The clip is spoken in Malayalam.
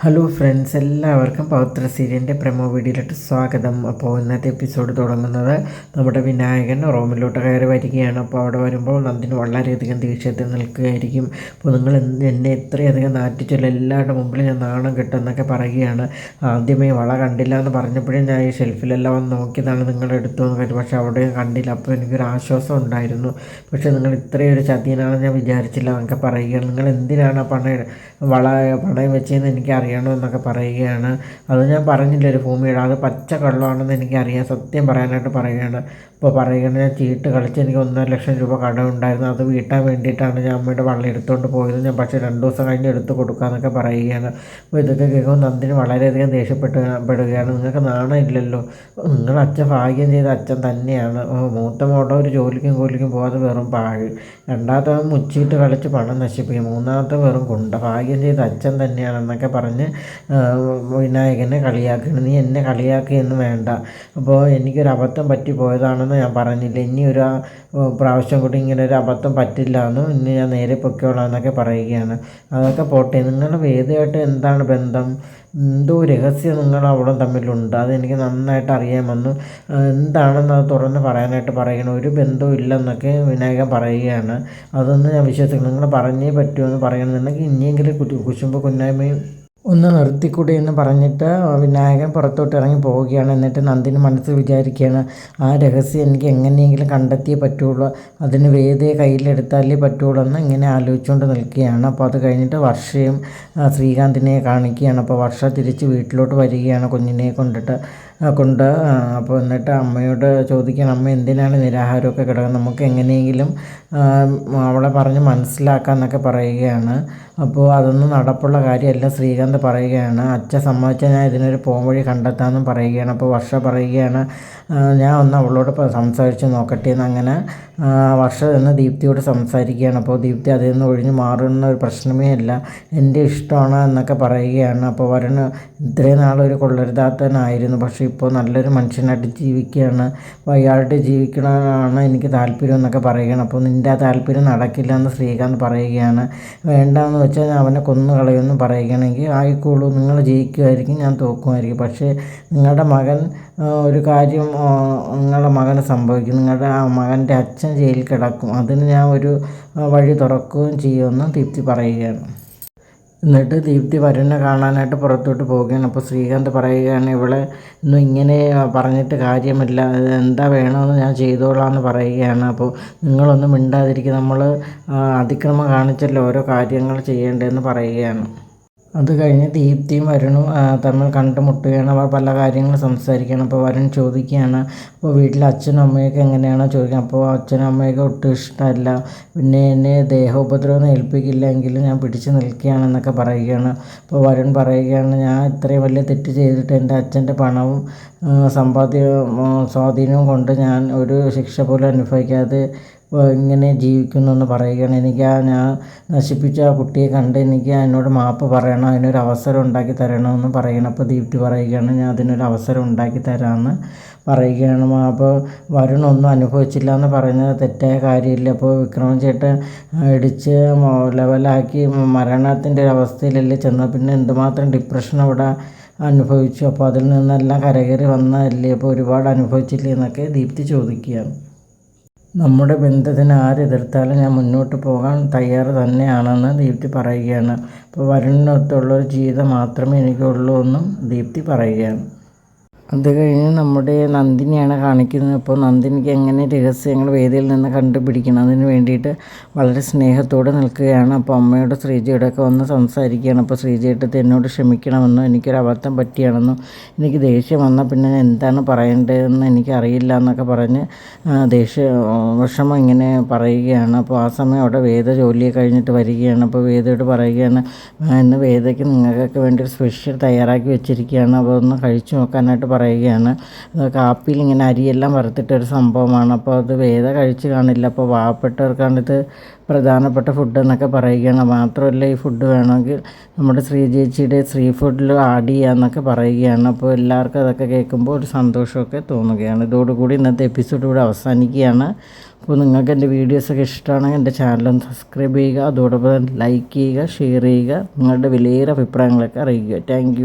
ഹലോ ഫ്രണ്ട്സ്, എല്ലാവർക്കും പവിത്ര സീരിയലിൻ്റെ പ്രമോ വീഡിയോയിലോട്ട് സ്വാഗതം. അപ്പോൾ ഇന്നത്തെ എപ്പിസോഡ് തുടങ്ങുന്നത് നമ്മുടെ വിനായകൻ റൂമിലോട്ട് കയറി വരികയാണ്. അപ്പോൾ അവിടെ വരുമ്പോൾ നന്ദിനി വളരെയധികം ദേഷ്യത്തിൽ നിൽക്കുകയായിരിക്കും. അപ്പോൾ നിങ്ങൾ എന്നെ ഇത്രയധികം നാറ്റിച്ചല്ലോ, എല്ലാവരുടെ മുമ്പിൽ ഞാൻ നാണം കിട്ടുമെന്നൊക്കെ പറയുകയാണ്. ആദ്യമേ വള കണ്ടില്ല എന്ന് പറഞ്ഞപ്പോഴേ ഞാൻ ഈ ഷെൽഫിലെല്ലാം വന്ന് നോക്കിയതാണ്, നിങ്ങൾ എടുത്തു എന്ന് കരുതി. പക്ഷേ അവിടെ കണ്ടില്ല. അപ്പോൾ എനിക്കൊരു ആശ്വാസം ഉണ്ടായിരുന്നു. പക്ഷേ നിങ്ങൾ ഇത്രയൊരു ചതിയനാണെന്ന് ഞാൻ വിചാരിച്ചില്ല എന്നൊക്കെ പറയുകയാണ്. നിങ്ങൾ എന്തിനാണ് പണയം വെച്ചതെന്ന് എനിക്കറിയണമെന്നൊക്കെ പറയുകയാണ്. അത് ഞാൻ പറഞ്ഞില്ല, ഒരു ഭൂമിയുടെ അത് പച്ച കള്ളമാണെന്ന് എനിക്കറിയാം, സത്യം പറയാനായിട്ട് പറയുകയാണ്. അപ്പോൾ പറയുകയാണ്, ഞാൻ ചീട്ട് കളിച്ച് എനിക്ക് 1,50,000 രൂപ കടമുണ്ടായിരുന്നു, അത് വീട്ടാൻ വേണ്ടിയിട്ടാണ് ഞാൻ അമ്മയുടെ വള്ളം എടുത്തുകൊണ്ട് പോയത്. ഞാൻ പക്ഷേ 2 ദിവസം കഴിഞ്ഞ് എടുത്ത് കൊടുക്കാമെന്നൊക്കെ പറയുകയാണ്. അപ്പോൾ ഇതൊക്കെ കേൾക്കുമ്പോൾ നന്ദിനി വളരെയധികം ദേഷ്യപ്പെടുകയാണ്. നിങ്ങൾക്ക് നാണം ഇല്ലല്ലോ, നിങ്ങൾ അച്ഛൻ ഭാഗ്യം ചെയ്ത അച്ഛൻ തന്നെയാണ്. മൂത്ത മോടെ ഒരു ജോലിക്കും പോകാതെ വെറും പാഴ്, രണ്ടാമത്തെ മുച്ചിട്ട് കളിച്ച് പണം നശിപ്പിക്കും, മൂന്നാമത്തെ വെറും കുണ്ട, ഭാഗ്യം ചെയ്ത അച്ഛൻ തന്നെയാണെന്നൊക്കെ പറഞ്ഞ് വിനായകനെ കളിയാക്കുകയാണ്. നീ എന്നെ കളിയാക്കിയൊന്നും വേണ്ട, അപ്പോൾ എനിക്കൊരു അബദ്ധം പറ്റിപ്പോയതാണെന്ന് ഞാൻ പറഞ്ഞില്ല, ഇനി ഒരു പ്രാവശ്യം കൂടി ഇങ്ങനെ ഒരു അബദ്ധം പറ്റില്ല എന്ന്, ഇനി ഞാൻ നേരെ പൊയ്ക്കോളാം എന്നൊക്കെ പറയുകയാണ്. അതൊക്കെ പോട്ടെ, നിങ്ങളുടെ വേദിയായിട്ട് എന്താണ് ബന്ധം? എന്തോ രഹസ്യം നിങ്ങൾ അവിടെ തമ്മിലുണ്ട്, അതെനിക്ക് നന്നായിട്ട് അറിയാമെന്ന്. എന്താണെന്ന് അത് തുറന്ന് പറയാനായിട്ട് പറയണം. ഒരു ബന്ധവും ഇല്ലെന്നൊക്കെ വിനായകൻ പറയുകയാണ്. അതൊന്നും ഞാൻ വിശ്വസിക്കുന്നു. നിങ്ങൾ പറഞ്ഞേ പറ്റുമെന്ന് പറയണമെന്നുണ്ടെങ്കിൽ ഇനിയെങ്കിലും കുശുമ്പ് കുന്നായ്മയും ഒന്ന് നിർത്തിക്കൂടെ എന്ന് പറഞ്ഞിട്ട് വിനായകൻ പുറത്തോട്ട് ഇറങ്ങി പോവുകയാണ്. എന്നിട്ട് നന്ദിനി മനസ്സിൽ വിചാരിക്കുകയാണ്, ആ രഹസ്യം എനിക്ക് എങ്ങനെയെങ്കിലും കണ്ടെത്തിയേ പറ്റുള്ളൂ, അതിന് വേദിയെ കയ്യിലെടുത്താലേ പറ്റുള്ളൂ എന്ന് ഇങ്ങനെ ആലോചിച്ചുകൊണ്ട് നിൽക്കുകയാണ്. അപ്പോൾ അത് കഴിഞ്ഞിട്ട് വർഷയും ശ്രീകാന്തിനെ കാണിക്കുകയാണ്. അപ്പോൾ വർഷ തിരിച്ച് വീട്ടിലോട്ട് വരികയാണ് കുഞ്ഞിനെ കൊണ്ട്. അപ്പോൾ എന്നിട്ട് അമ്മയോട് ചോദിക്കുകയാണ്, അമ്മ എന്തിനാണ് നിരാഹാരമൊക്കെ കിടക്കുന്നത്, നമുക്ക് എങ്ങനെയെങ്കിലും അവളെ പറഞ്ഞ് മനസ്സിലാക്കാമെന്നൊക്കെ പറയുകയാണ്. അപ്പോൾ അതൊന്നും നടപ്പുള്ള കാര്യമല്ല, ശ്രീകാന്ത് പറയുകയാണ്. അച്ഛൻ സമ്മതിച്ചാൽ ഞാൻ ഇതിനൊരു പോംവഴി കണ്ടെത്താമെന്നും പറയുകയാണ്. അപ്പോൾ വർഷ പറയുകയാണ്, ഞാൻ ഒന്ന് അവളോട് സംസാരിച്ച് നോക്കട്ടെ എന്ന്. അങ്ങനെ വർഷ എന്ന് ദീപ്തിയോട് സംസാരിക്കുകയാണ്. അപ്പോൾ ദീപ്തി അതിൽ നിന്ന് ഒഴിഞ്ഞു മാറുന്ന ഒരു പ്രശ്നമേ അല്ല, എൻ്റെ ഇഷ്ടമാണ് എന്നൊക്കെ പറയുകയാണ്. അപ്പോൾ വരുൺ ഇത്രയും നാളൊരു കൊള്ളരുതാത്തനായിരുന്നു, പക്ഷേ ഇപ്പോൾ നല്ലൊരു മനുഷ്യനായിട്ട് ജീവിക്കുകയാണ്, അപ്പോൾ അയാളുടെ ജീവിക്കണമെന്നാണ് എനിക്ക് താല്പര്യം എന്നൊക്കെ പറയുകയാണ്. അപ്പോൾ നിൻ്റെ ആ താല്പര്യം നടക്കില്ല എന്ന് ശ്രീകാന്ത് പറയുകയാണ്. വേണ്ടാന്ന് വെച്ചാൽ അവനെ കൊന്നു കളയുമെന്ന് പറയുകയാണെങ്കിൽ ആയിക്കോളൂ, നിങ്ങൾ ജയിക്കുമായിരിക്കും, ഞാൻ തോക്കുമായിരിക്കും, പക്ഷേ നിങ്ങളുടെ മകൻ ഒരു കാര്യം നിങ്ങളുടെ മകന് സംഭവിക്കും, നിങ്ങളുടെ ആ മകൻ്റെ അച്ഛൻ ജയിലിൽ കിടക്കും, അതിന് ഞാൻ ഒരു വഴി തുറക്കുകയും ചെയ്യുമെന്ന് ദീപ്തി പറയുകയാണ്. എന്നിട്ട് ദീപ്തി വരുണിനെ കാണാനായിട്ട് പുറത്തോട്ട് പോവുകയാണ്. അപ്പോൾ ശ്രീകാന്ത് പറയുകയാണ്, ഇവളെ ഒന്നും ഇങ്ങനെ പറഞ്ഞിട്ട് കാര്യമില്ല, എന്താ വേണമെന്ന് ഞാൻ ചെയ്തോളാം എന്ന് പറയുകയാണ്. അപ്പോൾ നിങ്ങളൊന്നും മിണ്ടാതിരിക്കുക, നമ്മൾ അതിക്രമം കാണിച്ചല്ലോ ഓരോ കാര്യങ്ങൾ ചെയ്യേണ്ടതെന്ന് പറയുകയാണ്. അത് കഴിഞ്ഞ് ദീപ്തിയും വരുണും തമ്മിൽ കണ്ടുമുട്ടുകയാണ്. അവർ പല കാര്യങ്ങളും സംസാരിക്കുകയാണ്. അപ്പോൾ വരുൺ ചോദിക്കുകയാണ്, അപ്പോൾ വീട്ടിലെ അച്ഛനും അമ്മയൊക്കെ എങ്ങനെയാണോ ചോദിക്കുക. അപ്പോൾ അച്ഛനും അമ്മയൊക്കെ ഒട്ടും ഇഷ്ടമല്ല, പിന്നെ എന്നെ ദേഹോപദ്രവം ഏൽപ്പിക്കില്ല എങ്കിലും ഞാൻ പിടിച്ചു നിൽക്കുകയാണെന്നൊക്കെ പറയുകയാണ്. അപ്പോൾ വരുൺ പറയുകയാണ്, ഞാൻ ഇത്രയും വലിയ തെറ്റ് ചെയ്തിട്ട് എൻ്റെ അച്ഛൻ്റെ പണവും സ്വാധീനവും കൊണ്ട് ഞാൻ ഒരു ശിക്ഷ പോലും അനുഭവിക്കാതെ ഇങ്ങനെ ജീവിക്കുന്നു എന്ന് പറയുകയാണ്. ഞാൻ നശിപ്പിച്ച ആ കുട്ടിയെ കണ്ട് എനിക്ക് എന്നോട് മാപ്പ് പറയണം, അതിനൊരു അവസരം ഉണ്ടാക്കി തരണമെന്ന് പറയണം. അപ്പോൾ ദീപ്തി പറയുകയാണ്, ഞാൻ അതിനൊരു അവസരം ഉണ്ടാക്കി തരാമെന്ന് പറയുകയാണ്. അപ്പോൾ വരുൺ ഒന്നും അനുഭവിച്ചില്ല എന്ന് പറയുന്നത് തെറ്റായ കാര്യമില്ല. അപ്പോൾ വിക്രമൻ ചേട്ടൻ ഇടിച്ച് ലെവലാക്കി മരണത്തിൻ്റെ ഒരു അവസ്ഥയിലല്ലേ ചെന്നത്, പിന്നെ എന്തുമാത്രം ഡിപ്രഷൻ അവിടെ അനുഭവിച്ചു, അപ്പോൾ അതിൽ നിന്നെല്ലാം കരകയറി വന്നതല്ലേ, അപ്പോൾ ഒരുപാട് അനുഭവിച്ചില്ലേ എന്നൊക്കെ ദീപ്തി ചോദിക്കുകയാണ്. നമ്മുടെ ബന്ധത്തിന് ആരെതിർത്താലും ഞാൻ മുന്നോട്ട് പോകാൻ തയ്യാറ് തന്നെയാണെന്ന് ദീപ്തി പറയുകയാണ്. അപ്പോൾ വരുണിനൊത്തുള്ളൊരു ജീവിതം മാത്രമേ എനിക്കുള്ളൂ എന്നും ദീപ്തി പറയുകയാണ്. അത് കഴിഞ്ഞ് നമ്മുടെ നന്ദിനിയാണ് കാണിക്കുന്നത്. അപ്പോൾ നന്ദിനിക്ക് എങ്ങനെ രഹസ്യങ്ങൾ വേദിയിൽ നിന്ന് കണ്ടുപിടിക്കണം, അതിന് വേണ്ടിയിട്ട് വളരെ സ്നേഹത്തോടെ നിൽക്കുകയാണ്. അപ്പോൾ അമ്മയോട് ശ്രീജയോടൊക്കെ വന്ന് സംസാരിക്കുകയാണ്. അപ്പോൾ ശ്രീജയേട്ടത്തി എന്നോട് ക്ഷമിക്കണമെന്നും എനിക്കൊരു അബദ്ധം പറ്റിയാണെന്നും എനിക്ക് ദേഷ്യം വന്നാൽ പിന്നെ എന്താണ് പറയേണ്ടതെന്ന് എനിക്കറിയില്ല എന്നൊക്കെ പറഞ്ഞ് വിഷമം ഇങ്ങനെ പറയുകയാണ്. അപ്പോൾ ആ സമയം അവിടെ വേദ ജോലിയെ കഴിഞ്ഞിട്ട് വരികയാണ്. അപ്പോൾ വേദയോട് പറയുകയാണ്, ഇന്ന് വേദയ്ക്ക് നിങ്ങൾക്കൊക്കെ വേണ്ടി ഒരു സ്പെഷ്യൽ തയ്യാറാക്കി വെച്ചിരിക്കുകയാണ്, അപ്പോൾ ഒന്ന് കഴിച്ചു നോക്കാനായിട്ട് പറയുകയാണ്. കാപ്പിയിൽ ഇങ്ങനെ അരിയെല്ലാം വറുത്തിട്ടൊരു സംഭവമാണ്, അപ്പോൾ അത് വേദ കഴിച്ച് കാണില്ല, അപ്പോൾ പാവപ്പെട്ടവർക്കാണിത് പ്രധാനപ്പെട്ട ഫുഡ് എന്നൊക്കെ പറയുകയാണ്. മാത്രമല്ല ഈ ഫുഡ് വേണമെങ്കിൽ നമ്മുടെ ശ്രീചേച്ചിയുടെ ഫുഡിൽ ആഡ് ചെയ്യാമെന്നൊക്കെ പറയുകയാണ്. അപ്പോൾ എല്ലാവർക്കും അതൊക്കെ കേൾക്കുമ്പോൾ ഒരു സന്തോഷമൊക്കെ തോന്നുകയാണ്. ഇതോടുകൂടി ഇന്നത്തെ എപ്പിസോഡ് ഇവിടെ അവസാനിക്കുകയാണ്. അപ്പോൾ നിങ്ങൾക്ക് എൻ്റെ വീഡിയോസൊക്കെ ഇഷ്ടമാണെങ്കിൽ എൻ്റെ ചാനലൊന്ന് സബ്സ്ക്രൈബ് ചെയ്യുക, അതോടൊപ്പം ലൈക്ക് ചെയ്യുക, ഷെയർ ചെയ്യുക, നിങ്ങളുടെ വിലയേറെ അഭിപ്രായങ്ങളൊക്കെ അറിയിക്കുക. താങ്ക്